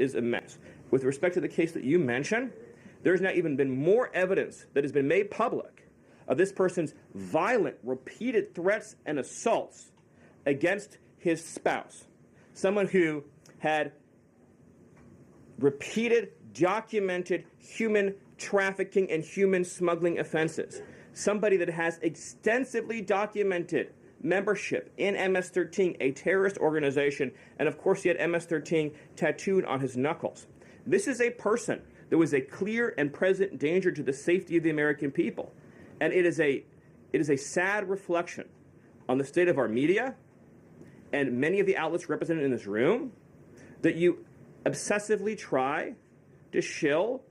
is immense. With respect to the case that you mentioned, there's now even been more evidence that has been made public of this person's violent, repeated threats and assaults against his spouse, someone who had repeated, documented human trafficking and human smuggling offenses, somebody that has extensively documented membership in MS-13, a terrorist organization, and of course he had MS-13 tattooed on his knuckles. This is a person that was a clear and present danger to the safety of the American people. And it is a sad reflection on the state of our media and many of the outlets represented in this room that you obsessively try to shill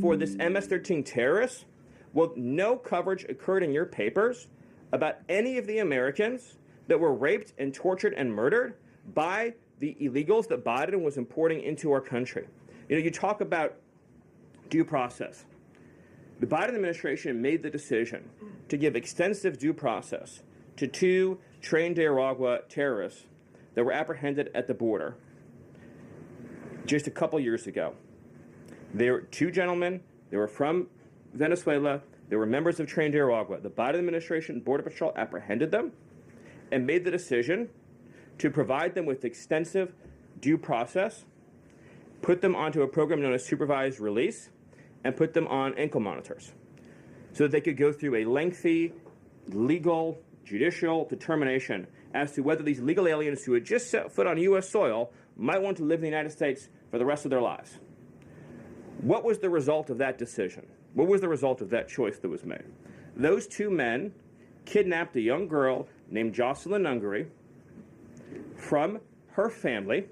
for this MS-13 terrorist. Well, no coverage occurred in your papers about any of the Americans that were raped and tortured and murdered by the illegals that Biden was importing into our country. You know, you talk about due process. The Biden administration made the decision to give extensive due process to 2 trained Nicaragua terrorists that were apprehended at the border just a couple years ago. They were 2 gentlemen. They were from Venezuela. They were members of trained Nicaragua. The Biden administration Border Patrol apprehended them and made the decision to provide them with extensive due process, put them onto a program known as supervised release, and put them on ankle monitors so that they could go through a lengthy legal, judicial determination as to whether these legal aliens who had just set foot on U.S. soil might want to live in the United States for the rest of their lives. What was the result of that decision? What was the result of that choice that was made? Those 2 men kidnapped a young girl named Jocelyn Ungary from her family.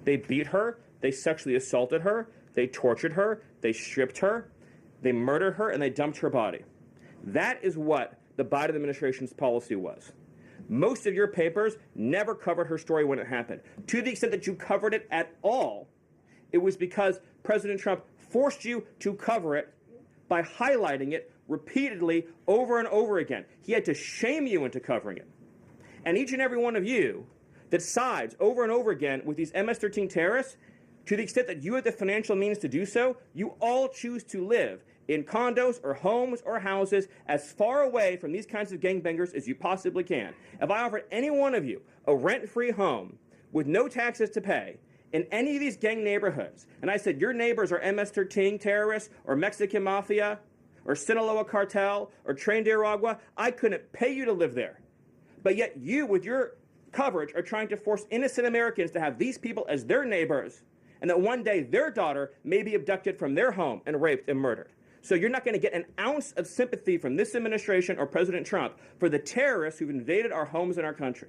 They beat her, they sexually assaulted her, they tortured her, they stripped her, they murdered her, and they dumped her body. That is what the Biden administration's policy was. Most of your papers never covered her story when it happened. To the extent that you covered it at all, it was because President Trump forced you to cover it by highlighting it repeatedly over and over again. He had to shame you into covering it. And each and every one of you that sides over and over again with these MS-13 terrorists, to the extent that you have the financial means to do so, you all choose to live in condos or homes or houses as far away from these kinds of gangbangers as you possibly can. If I offered any one of you a rent-free home with no taxes to pay in any of these gang neighborhoods, and I said your neighbors are MS-13 terrorists or Mexican mafia or Sinaloa cartel or trained Nicaragua, I couldn't pay you to live there. But yet you, with your coverage, are trying to force innocent Americans to have these people as their neighbors, and that one day their daughter may be abducted from their home and raped and murdered. So you're not going to get an ounce of sympathy from this administration or President Trump for the terrorists who've invaded our homes and our country.